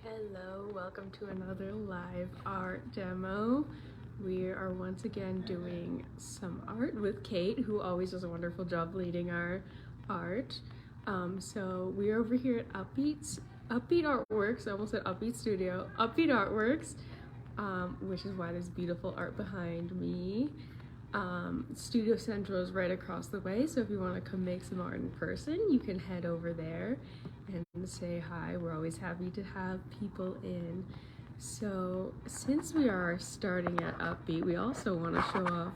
Hello, welcome to another live art demo. We are once again doing some art with Kate, who always does a wonderful job leading our art. So we're over here at Upbeat Artworks. I almost said Upbeat Studio, Upbeat Artworks, which is why there's beautiful art behind me. Studio Central is right across the way, so if you want to come make some art in person, you can head over there and say hi. We're always happy to have people in. So since we are starting at Upbeat, we also want to show off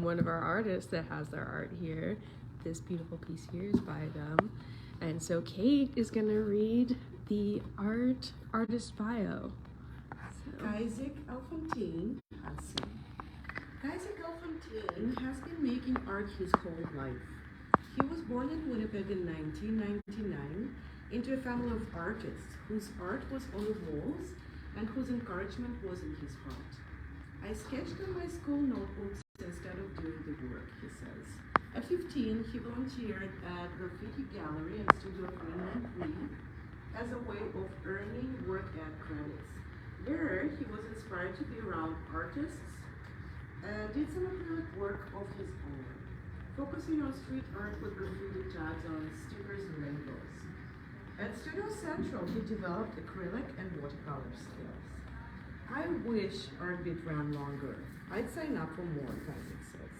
one of our artists that has their art here. This beautiful piece here is by them. And so Kate is going to read the artist bio. Isaac Alfontaine Hansen. Isaac Alfontaine has been making art his whole life. He was born in Winnipeg in 1999 into a family of artists whose art was on the walls and whose encouragement was in his heart. I sketched on my school notebooks instead of doing the work, he says. At 15, he volunteered at Graffiti Gallery and Studio 393 as a way of earning work ad credits. There, he was inspired to be around artists and did some acrylic work of his own, focusing on street art with graffiti tags on stickers and labels. At Studio Central, he developed acrylic and watercolor skills. I wish Artbeat ran longer. I'd sign up for more, Isaac says.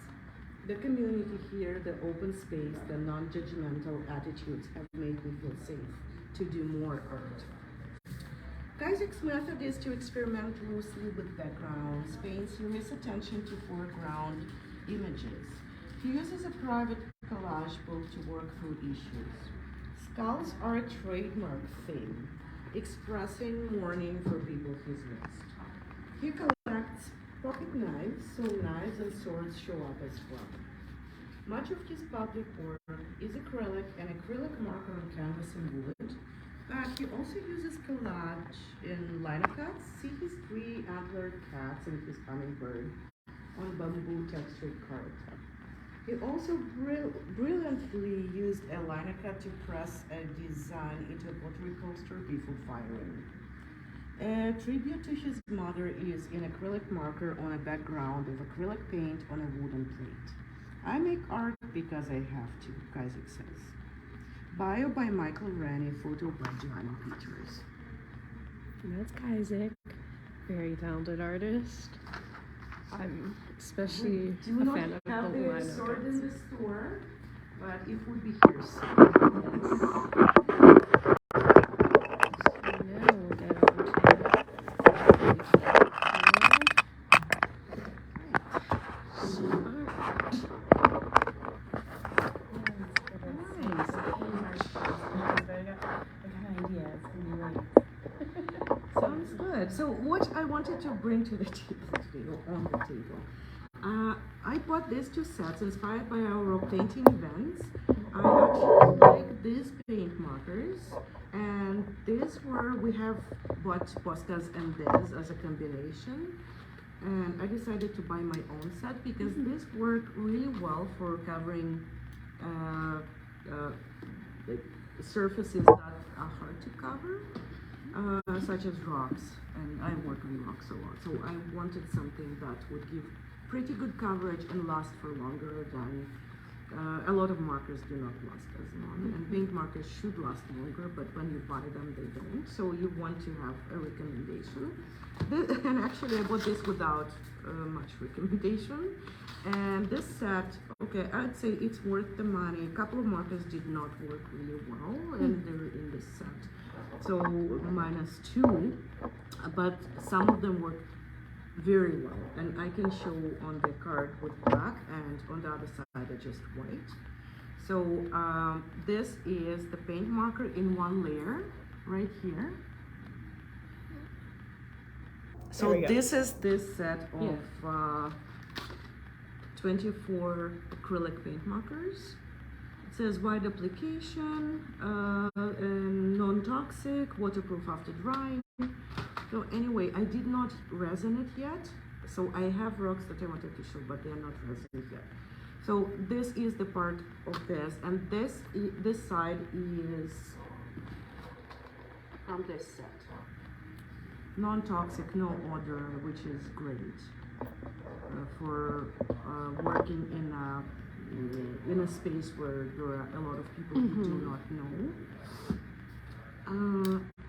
The community here, the open space, the non-judgmental attitudes have made me feel safe to do more art. Isaac's method is to experiment loosely with backgrounds, paying serious attention to foreground images. He uses a private collage book to work through issues. Skulls are a trademark thing, expressing mourning for people he's missed. He collects pocket knives, so knives and swords show up as well. Much of his public work is acrylic and acrylic marker on canvas and wood, but he also uses collage in linocuts. See his three antlered cats and his hummingbird on bamboo textured card. He also brilliantly used a linocut to press a design into a pottery coaster before firing. A tribute to his mother is an acrylic marker on a background of acrylic paint on a wooden plate. I make art because I have to, Isaac says. Bio by Michael Rennie, photo by Joanna Peters. And that's Isaac, very talented artist. I'm especially a fan of the have the line sword of in the store, but it would be here soon. Now we'll get on Sounds good. So what I wanted to bring to the table today, or on the table, I bought these two sets inspired by our rock painting events. I actually like these paint markers, and we have bought Poscas and this as a combination. And I decided to buy my own set because this work really well for covering like surfaces that are hard to cover. Such as rocks, and I work with rocks a lot, so I wanted something that would give pretty good coverage and last for longer than a lot of markers do not last as long, and paint markers should last longer, but when you buy them they don't, so you want to have a recommendation. And actually I bought this without much recommendation, and this set, okay, I'd say it's worth the money. A couple of markers did not work really well, and they're in this set. So -2, but some of them work very well, and I can show on the card with black, and on the other side are just white. So this is the paint marker in one layer right here. So this is this set of 24 acrylic paint markers. It says wide application, and non-toxic, waterproof after drying. So anyway, I did not resin it yet. So I have rocks that I wanted to show, but they are not resin yet. So this is the part of this, and this side is from this set. non-toxic, no odor, which is great for working in a space where there are a lot of people who do not know.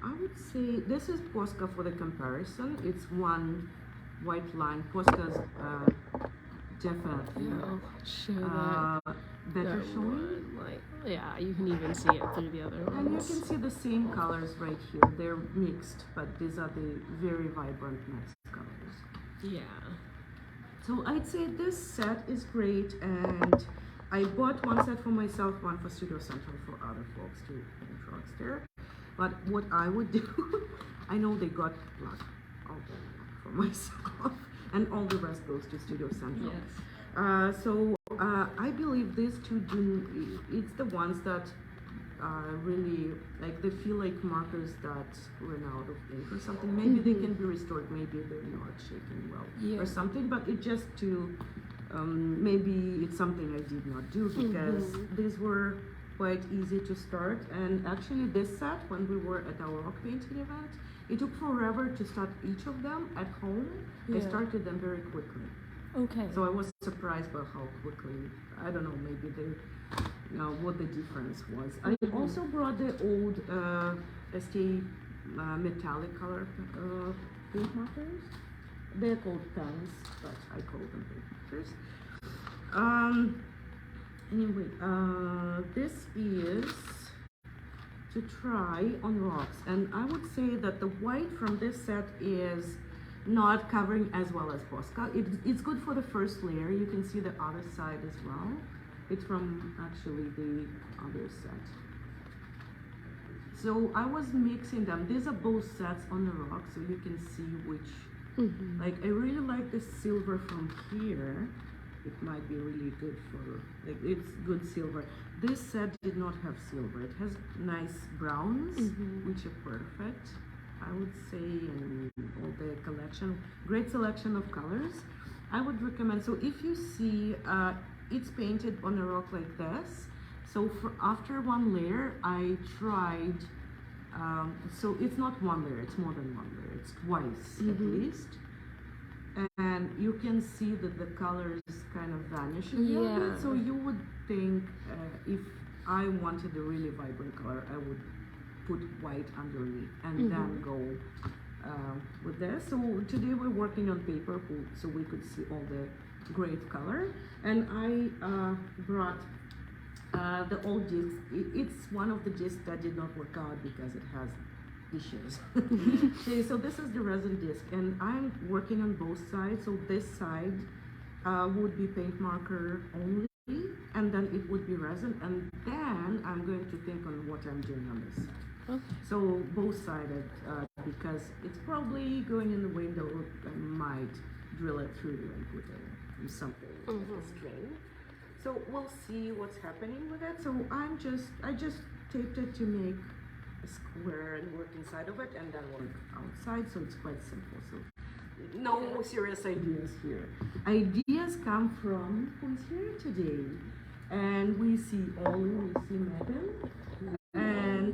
I would say this is Posca for the comparison. It's one white line. Posca's definitely I'll show that. better that showing. one, like, yeah, you can even see it through the other And you ones. can see the same colors right here. They're mixed, but these are the very vibrant mixed colors. Yeah. So I'd say this set is great, and I bought one set for myself, one for Studio Central for other folks to paint rocks there. But what I would do, I know they got like all the for myself, and all the rest goes to Studio Central. Yes. So I believe these two do. It's the ones that really like they feel like markers that ran out of ink or something. Maybe they can be restored. Maybe they're not shaking well Yeah. or something. But it just to maybe it's something I did not do because these were quite easy to start. And actually, this set when we were at our rock painting event, it took forever to start each of them at home. I Yeah. started them very quickly. Okay. So I was surprised by how quickly, I don't know, maybe what the difference was. I also brought the old ST metallic color paint markers. They're called pens, but I call them paint markers. Anyway, this is to try on rocks, and I would say that the white from this set is not covering as well as Posca. It's good for the first layer. You can see the other side as well. It's from actually the other set. So I was mixing them. These are both sets on the rock, so you can see which. Like I really like the silver from here. It might be really good for like it's good silver. This set did not have silver. It has nice browns, which are perfect, I would say, and all the collection, great selection of colors. I would recommend. So if you see, it's painted on a rock like this. So after one layer, I tried. So it's not one layer; it's more than one layer. It's twice at least. And you can see that the colors kind of vanish a little Yeah. bit. So you would think if I wanted a really vibrant color, I would put white underneath and then go with this. So today we're working on paper so we could see all the great color. And I brought the old disc. It's one of the discs that did not work out because it has issues. Okay, so this is the resin disc, and I'm working on both sides. So this side would be paint marker only, and then it would be resin, and then I'm going to think on what I'm doing on this. Okay. So both sided, because it's probably going in the window. I might drill it through and put something like a string. So we'll see what's happening with it. So I just taped it to make a square and work inside of it, and then work outside. So it's quite simple. So no serious ideas here. Ideas come from who's here today, and we see Ollie, we see Megan, and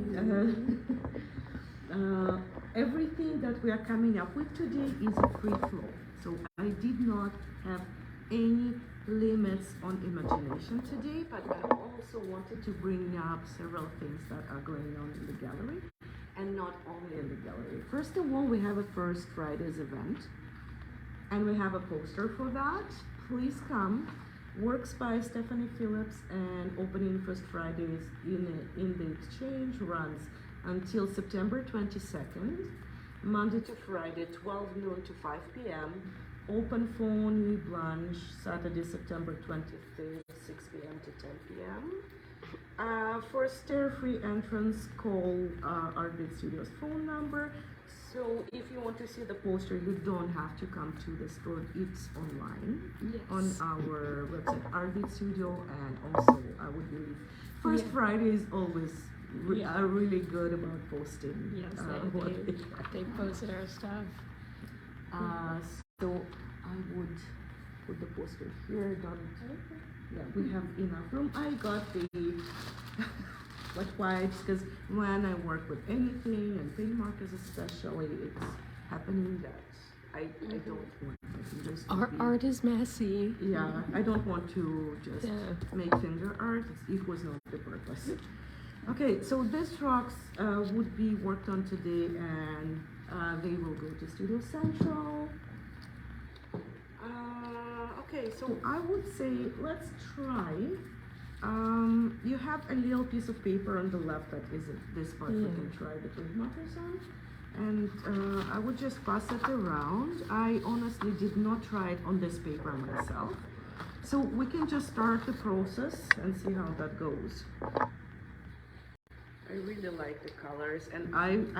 everything that we are coming up with today is a free flow. So I did not have any limits on imagination today, but I also wanted to bring up several things that are going on in the gallery, and not only in the gallery. First of all, we have a First Fridays event, and we have a poster for that. Please come. Works by Stephanie Phillips, and opening First Fridays in the Exchange runs until September 22nd, Monday to Friday, 12 noon to 5 p.m. Open for Nuit Blanche, Saturday, September 23rd, 6 p.m. to 10 p.m. For stair-free entrance, call Art Beat Studios phone number. So if you want to see the poster, you don't have to come to the store. It's online on our website, Art Beat Studio, and also I would believe First Friday is always are really good about posting. Yes, they posted our stuff. So I would put the poster here. Yeah, we have enough room. I got the wet wipes because when I work with anything and paint markers especially, it happening that I don't want my fingers to Our be. art is messy. Yeah, I don't want to just Yeah. make finger art. It was not the purpose. Okay, so these rocks would be worked on today, and they will go to Studio Central. Okay, so I would say let's try. You have a little piece of paper on the left that isn't this part. We Yeah. can try the paint markers on. And I would just pass it around. I honestly did not try it on this paper myself. So we can just start the process and see how that goes. I really like the colors, and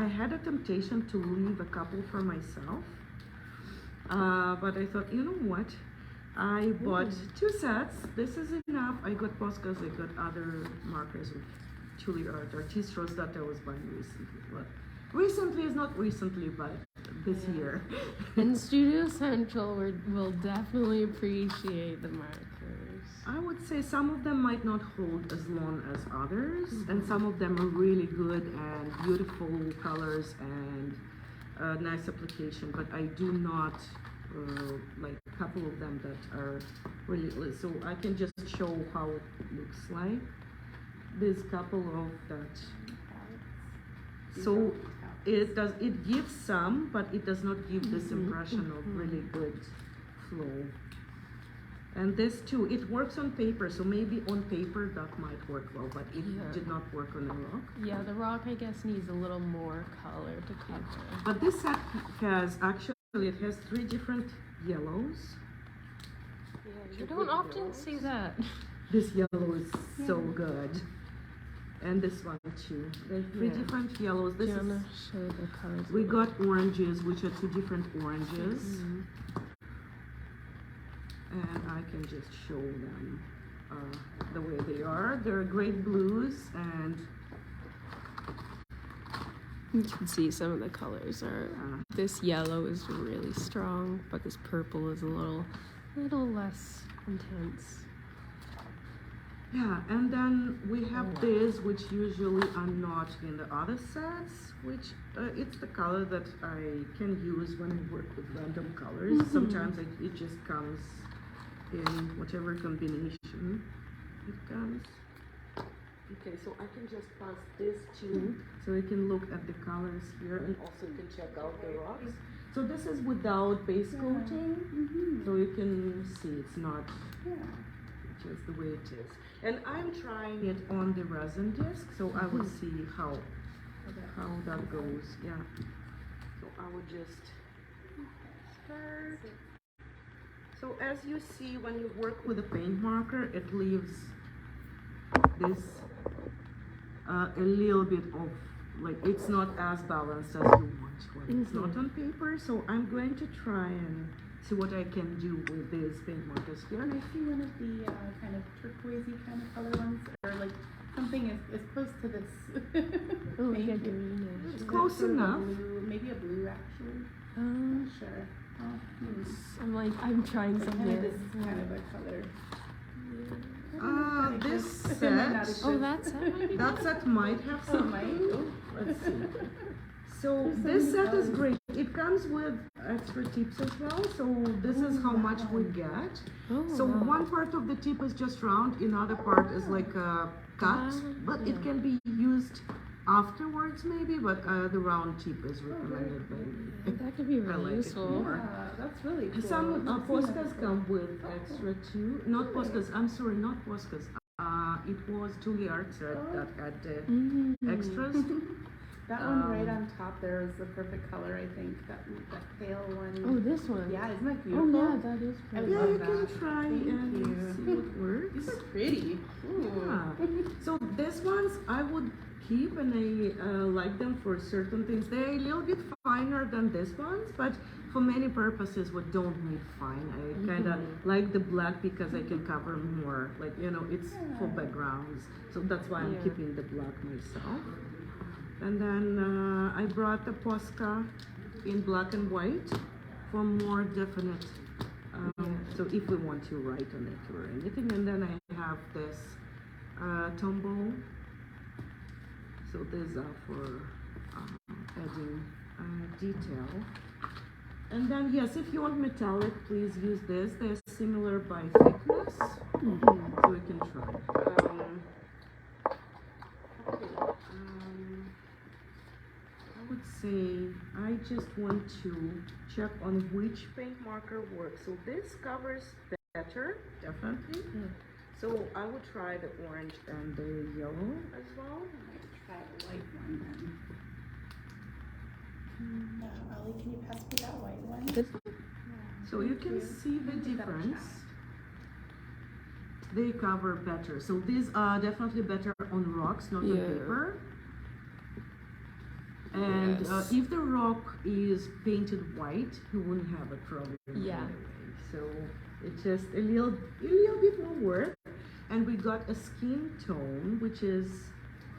I had a temptation to leave a couple for myself. But I thought, you know what? I bought 2 sets. This is enough. I got Poscas, I got other markers of Juilliard Artistros that I was buying recently. But recently is not recently, but this year. And Studio Central will definitely appreciate the markers. I would say some of them might not hold as long as others, and some of them are really good and beautiful colors and nice application, but I do not like a couple of them that are really, so I can just show how it looks like. There's couple of that. So it gives some, but it does not give this impression of really good flow. And this too, it works on paper, so maybe on paper that might work well, but it did not work on a rock. Yeah, the rock I guess needs a little more color to cover. But this set has it has 3 different yellows. Yeah, you don't often see that. This yellow is so good. And this one too. There are 3 different yellows. Do you want to show the colors? We got oranges, which are 2 different oranges. And I can just show them the way they are. They're great blues, and you can see some of the colors are. This yellow is really strong, but this purple is a little less intense. yeah, and then we have these, which usually are not in the other sets, which it's the color that I can use when I work with random colors. Sometimes it just comes in whatever combination it comes. Okay, so I can just pass this too, so you can look at the colors here, and also you can check out the rocks. So this is without base coating, so you can see it's not just the way it is. And I'm trying it on the resin disc, so I would see how that goes. Yeah. So I would just start. So as you see, when you work with a paint marker, it leaves this a little bit of, like, it's not as balanced as you want when it's not on paper. So I'm going to try and see what I can do with these paint markers here. I see one of the kind of turquoisey kind of color ones, or like something is close to this. Oh, like a Thank you. greenish. It's close Sort of a enough. blue, maybe a blue actually. Sure. I'm trying Kind something. of this kind of a color. This Not set, Oh, that's it. that set might have Oh, some. might. Let's see. So this set is great. It comes with extra tips as well. So this is how much we get. Oh, So wow. one part of the tip is just round, another part is like a cut, but it can be used afterwards maybe, but the round tip is recommended by me. That could be I really like it useful. more. That's really cool. Some Let's see Poscas that. come with extra too. Not Poscas, I'm sorry, not Poscas. It was Juilliard set that had the extras. That one right on top there is the perfect color, I think. That pale one. Oh, this one. Yeah, isn't that Oh, beautiful? yeah, that is I pretty. Yeah, love you can that. try Thank and you. see what works. These are pretty. Ooh. Yeah. So these ones I would keep, and I like them for certain things. They're a little bit finer than these ones, but for many purposes we don't need fine. I kind of like the black because I can cover more, like, you know, it's for backgrounds. So that's why I'm Yeah. keeping the black myself. And then I brought the Posca in black and white for more definite, so if we want to write on it or anything. And then I have this Tombow. So these are for adding detail. And then yes, if you want metallic, please use this. They're similar by thickness, so you can try. I would say I just want to check on which paint marker works. So this covers better, definitely. So I would try the orange and the yellow as well. Try the white one then. Ollie, can you pass me that white one? This So you can see the difference. They cover better. So these are definitely better on rocks, not on paper. And Yes. if the rock is painted white, you wouldn't have a problem. Yeah. Anyway. So it's just a little bit more work. And we got a skin tone, which is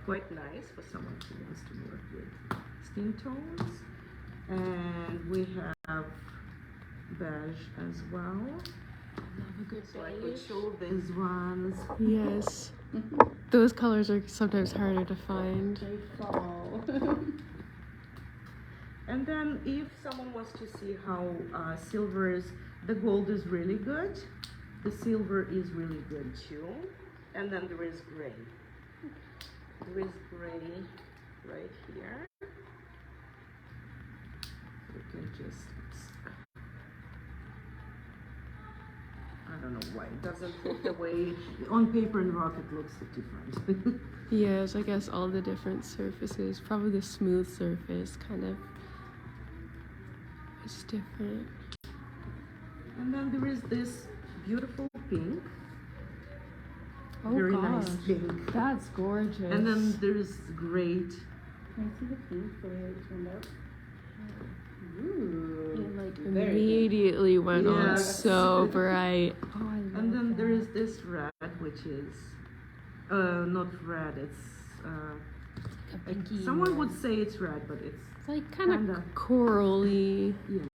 quite nice for someone who wants to work with skin tones. And we have beige as well. love a good So I could show these ones. Yes. Those colors are sometimes harder to find. They fall. And then if someone wants to see how silver is, the gold is really good. The silver is really good too. And then there is gray. There is gray right here. You can just, I don't know why it doesn't look the way, on paper and rock it looks different. Yes, I guess all the different surfaces, probably the smooth surface kind of is different. And then there is this beautiful pink. Oh, Very gosh. nice pink. That's gorgeous. And then there's great. Can I see the pink the way it turned out? Ooh. it like Very good. immediately went on Yes. so bright. Oh, I love And then that. there is this red, which is not red. It's A like, pinky someone red. would say it's red, but it's It's like kind of kinda- corally. yeah.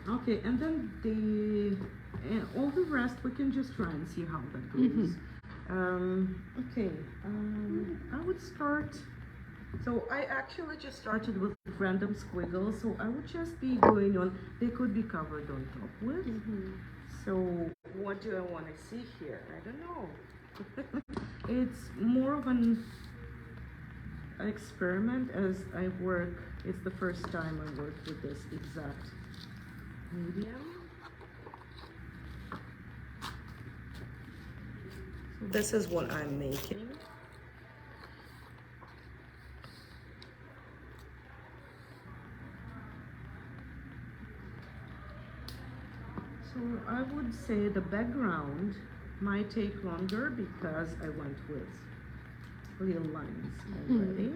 Okay, and then all the rest we can just try and see how that goes. Okay, I would start. So I actually just started with random squiggles. So I would just be going on. They could be covered on top with. So what do I want to see here? I don't know. It's more of an experiment as I work. It's the first time I work with this exact medium. So this is what I'm making. So I would say the background might take longer because I went with real lines already.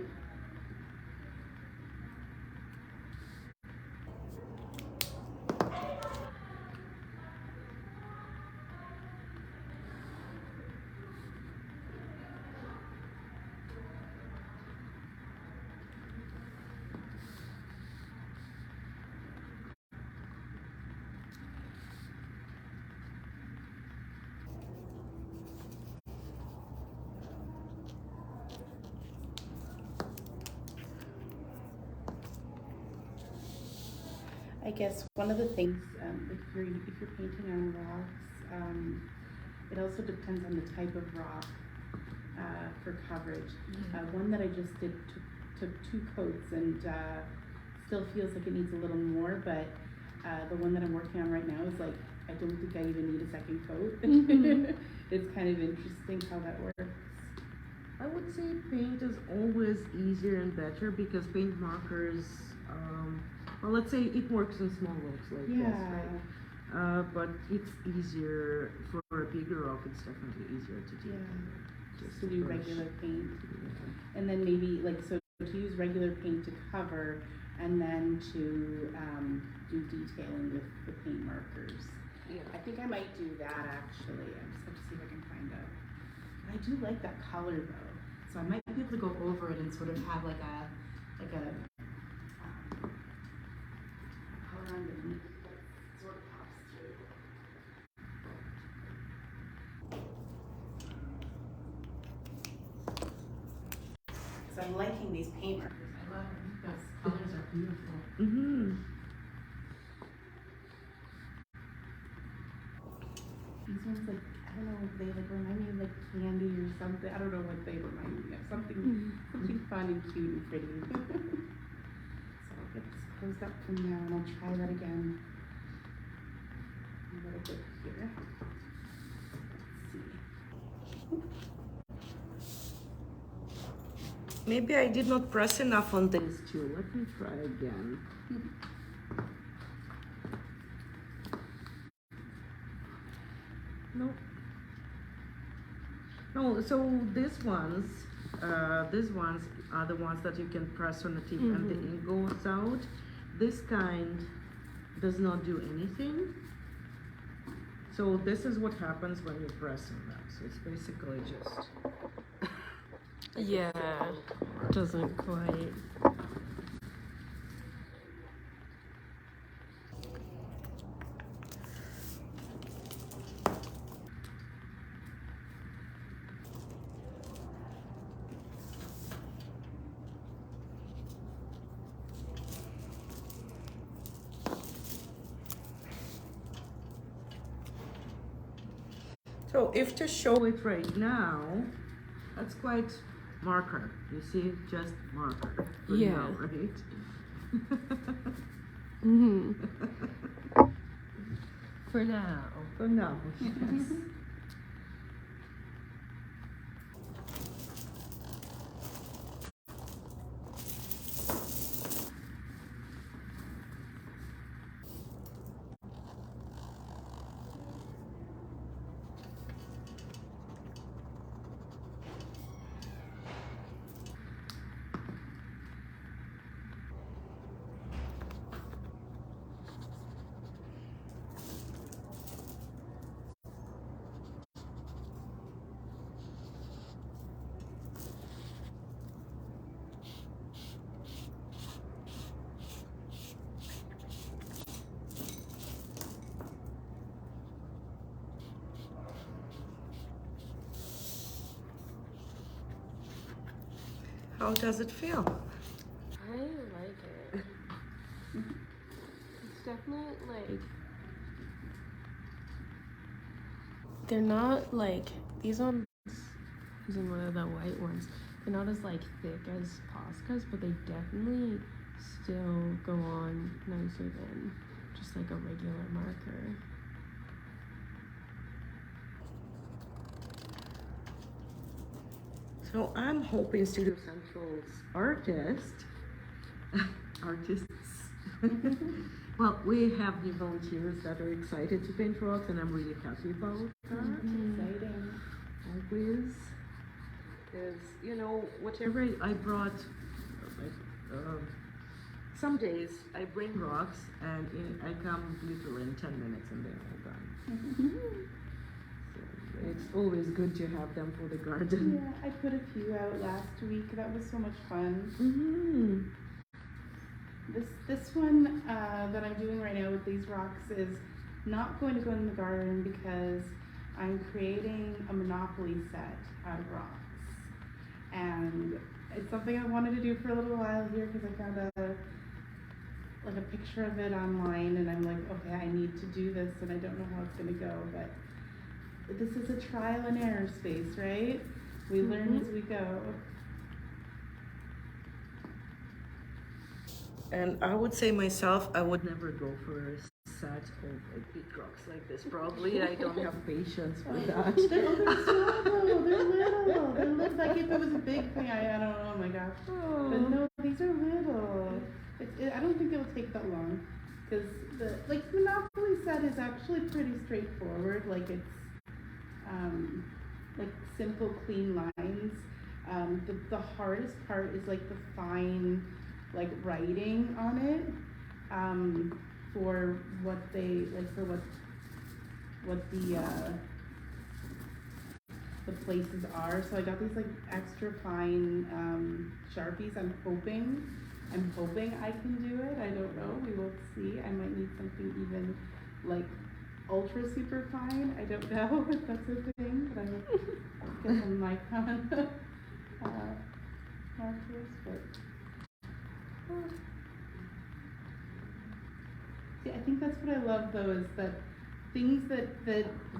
I guess one of the things, if you're painting on rocks, it also depends on the type of rock for coverage. One that I just did took 2 coats and still feels like it needs a little more, but the one that I'm working on right now is like, I don't think I even need a second coat. It's kind of interesting how that works. I would say paint is always easier and better because paint markers, well, let's say it works in small rocks like this, right? But it's easier for a bigger rock. It's definitely easier to do. Just to do regular paint. And then maybe, like, so to use regular paint to cover and then to do detailing with the paint markers. Yeah. I think I might do that actually. I just have to see if I can find out. I do like that color though. So I might be able to go over it and sort of have like a color underneath that sort of pops through. So I'm liking these paint markers. I Those colors are beautiful. Mm-hmm. These ones, like, I don't know, they like remind me of like candy or something. I don't know what they remind me of. Something fun and cute and pretty. So I'll get this closed up from now and I'll try that again. A little bit here. Let's see. Maybe I did not press enough on this too. Let me try again. No. No, so these ones are the ones that you can press on the tip and the ink goes out. This kind does not do anything. So this is what happens when you press on that. So it's basically just Yeah, doesn't quite. so if to show it right now, that's quite marker. You see, just marker. For Yeah. now, right? For now. For now, yes. How does it feel? I like it. It's definitely like, they're not like, these ones, using one of the white ones, they're not as like thick as Poscas, but they definitely still go on nicer than just like a regular marker. So I'm hoping Studio Central's artists, well, we have new volunteers that are excited to paint rocks, and I'm really happy about that. Exciting. Always, because you know, whatever I brought, some days I bring rocks and I come literally in 10 minutes and they're all done. So it's always good to have them for the garden. Yeah, I put a few out last week. That was so much fun. Mm-hmm. This one that I'm doing right now with these rocks is not going to go in the garden because I'm creating a Monopoly set out of rocks. And it's something I wanted to do for a little while here because I found a picture of it online and I'm like, okay, I need to do this and I don't know how it's gonna go, but this is a trial and error space, right? We learn as we go. And I would say myself, I would never go for a set of big rocks like this. Probably I don't have patience for that. They're small, they're little. They're little. Like if it was a big thing, I don't know, oh my gosh. But no, these are little. I don't think it'll take that long. Because the Monopoly set is actually pretty straightforward. Like it's like simple, clean lines. The hardest part is like the fine like writing on it for what they like for what the places are. So I got these like extra fine Sharpies. I'm hoping I can do it. I don't know. We will see. I might need something even like ultra super fine. I don't know if that's a thing, but I will get some Micron markers, but See, I think that's what I love though, is that things that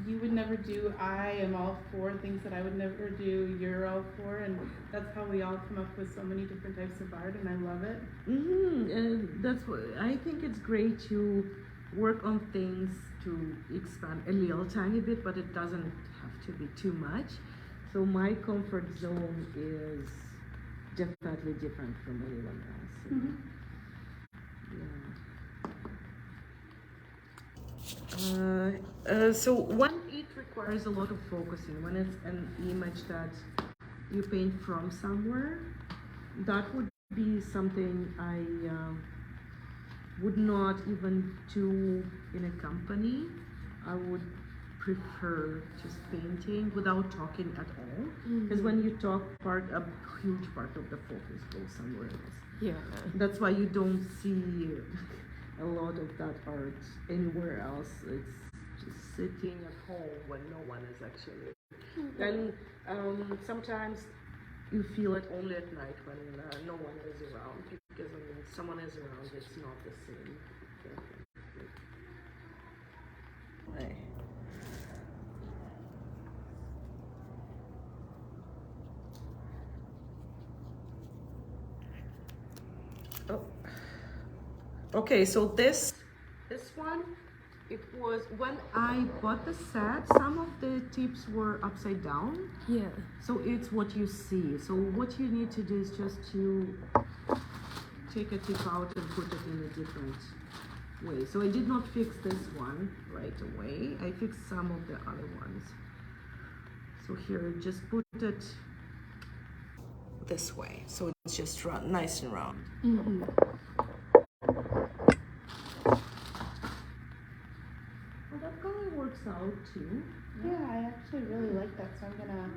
you would never do, I am all for. Things that I would never do, you're all for, and that's how we all come up with so many different types of art, and I love it. And that's what I think. It's great to work on things to expand a little tiny bit, but it doesn't have to be too much. So my comfort zone is definitely different from anyone else. Mhm. So when it requires a lot of focusing, when it's an image that you paint from somewhere, that would be something I would not even do in a company. I would prefer just painting without talking at all. Because when you talk, a huge part of the focus goes somewhere else. Yeah. That's why you don't see a lot of that art anywhere else. It's just sitting at home when no one is actually. And sometimes you feel it only at night when no one is around, because when someone is around, it's not the same. Right. Oh. Okay, so this one, it was when I bought the set, some of the tips were upside down. Yeah. So it's what you see. So what you need to do is just to take a tip out and put it in a different way. So I did not fix this one right away. I fixed some of the other ones. So here, just put it this way. So it's just nice and round. Mm-hmm. Well, that color works out too. Yeah, I actually really like that, so I'm gonna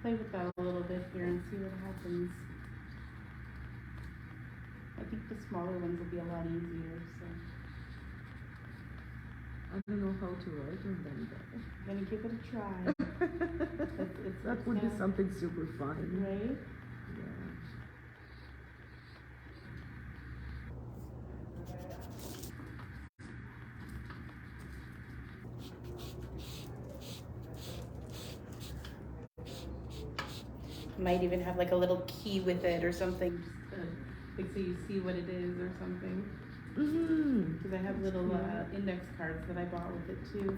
play with that a little bit here and see what happens. I think the smaller ones will be a lot easier, so I don't know how to write on them though. I'm gonna give it a try. That would be something super fun. Right? Yeah. Might even have like a little key with it or something, like so you see what it is or something. Mm-hmm. Because I have little index cards that I bought with it too.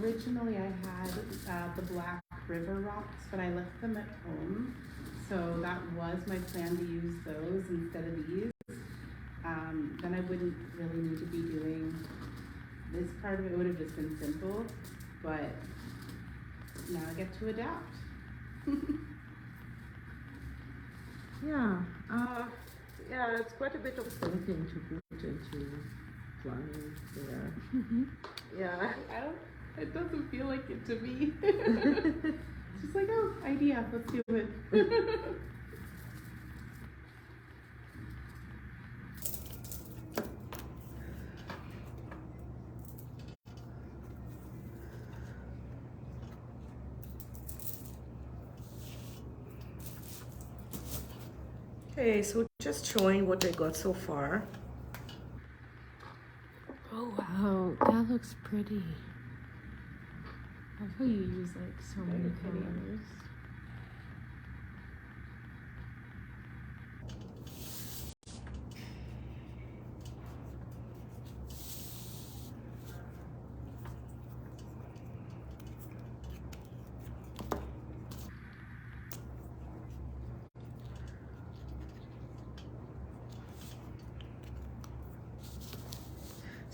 Originally I had the black river rocks, but I left them at home. So that was my plan, to use those instead of these. Then I wouldn't really need to be doing this part of it. It would have just been simple, but now I get to adapt. Yeah. Yeah, it's quite a bit of thinking to put into planning there. Mm-hmm. Yeah. It doesn't feel like it to me. It's just like, oh, idea, let's do it. Okay, so just showing what I got so far. Oh wow, that looks pretty. I love how you use like so many pretty. colors.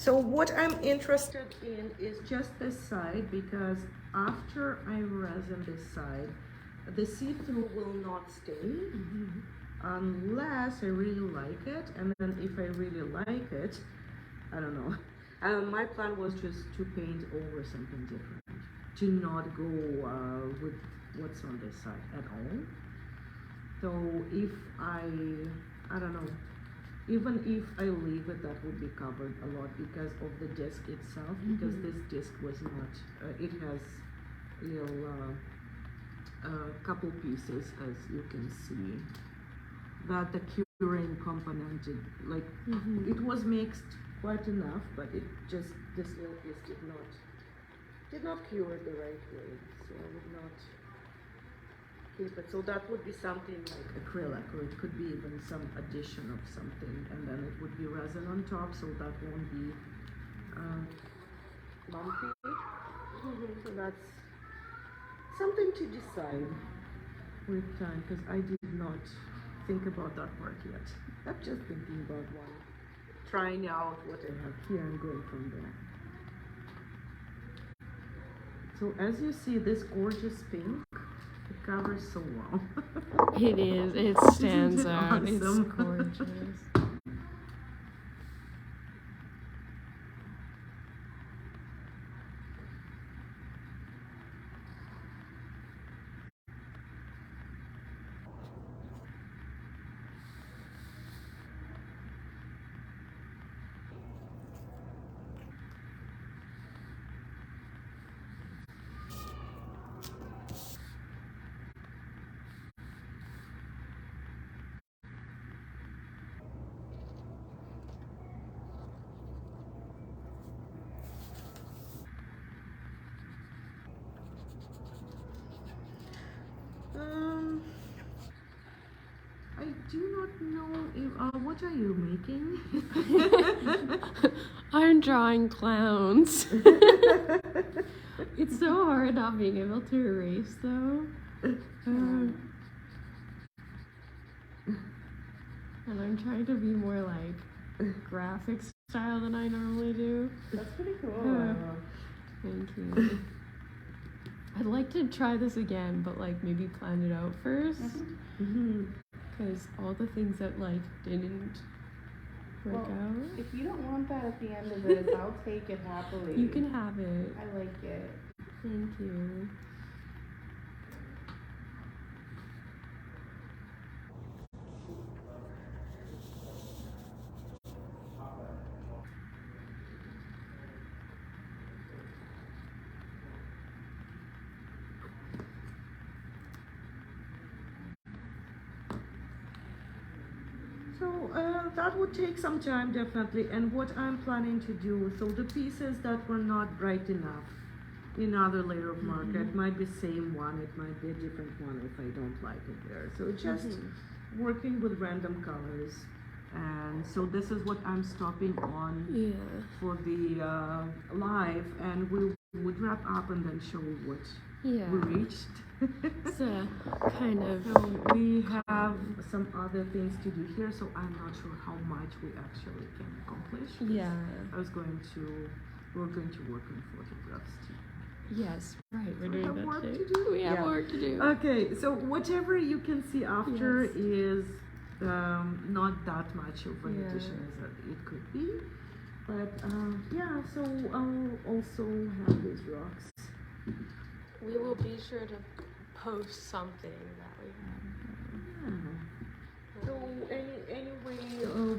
So what I'm interested in is just this side, because after I resin this side, the see-through will not stay unless I really like it. And then if I really like it, I don't know. My plan was just to paint over something different, to not go with what's on this side at all. So if I don't know, even if I leave it, that would be covered a lot because of the disc itself, because this disc was not, it has little couple pieces, as you can see, that the curing component like it was mixed quite enough, but it just, this little piece did not cure it the right way, so I would not keep it. So that would be something like acrylic, or it could be even some addition of something, and then it would be resin on top, so that won't be lumpy. So that's something to decide with time, because I did not think about that part yet. I'm just thinking about one, trying out what I have here and going from there. So as you see, this gorgeous pink, it covers so well. It is. It stands Isn't it out. It's awesome? gorgeous. I do not know if, what are you making? I'm drawing clowns. It's so hard not being able to erase though. And I'm trying to be more like graphic style than I normally do. That's pretty cool. Thank you. I'd like to try this again, but like maybe plan it out first. Because all the things that like didn't work out. If you don't want that at the end of it, I'll take it happily. You can have it. I like it. Thank you. So that would take some time, definitely. And what I'm planning to do, so the pieces that were not bright enough in other layer of marker, it might be same one, it might be a different one if I don't like it there. So just working with random colors. And so this is what I'm stopping on for the live, and we would wrap up and then show what we reached. It's a kind of. So we have some other things to do here, so I'm not sure how much we actually can accomplish. Yeah. We're going to work on photographs too. Yes, right. We're We doing have that work too. to do. We have Yeah. work to do. Okay, so whatever you can see after Yes. is not that much of an Yeah. addition as it could be. But yeah, so I'll also have these rocks. We will be sure to post something that we have. So anyway,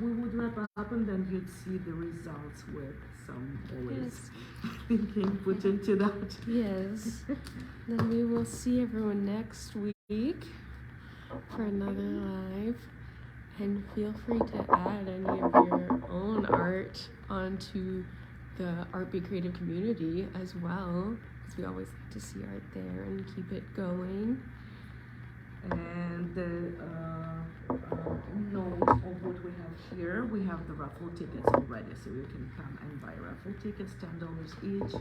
we would wrap up and then you'd see the results with some always thinking put into that. Yes. Then we will see everyone next week for another live. And feel free to add any of your own art onto the Art Be Creative community as well, because we always like to see art there and keep it going. And the note of what we have here, we have the raffle tickets already, so you can come and buy raffle tickets, $10 each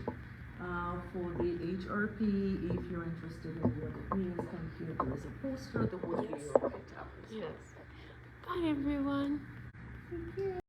for the HRP. If you're interested in what it means, come here. There is a poster that will be picked up. Yes. Bye, everyone. Thank you.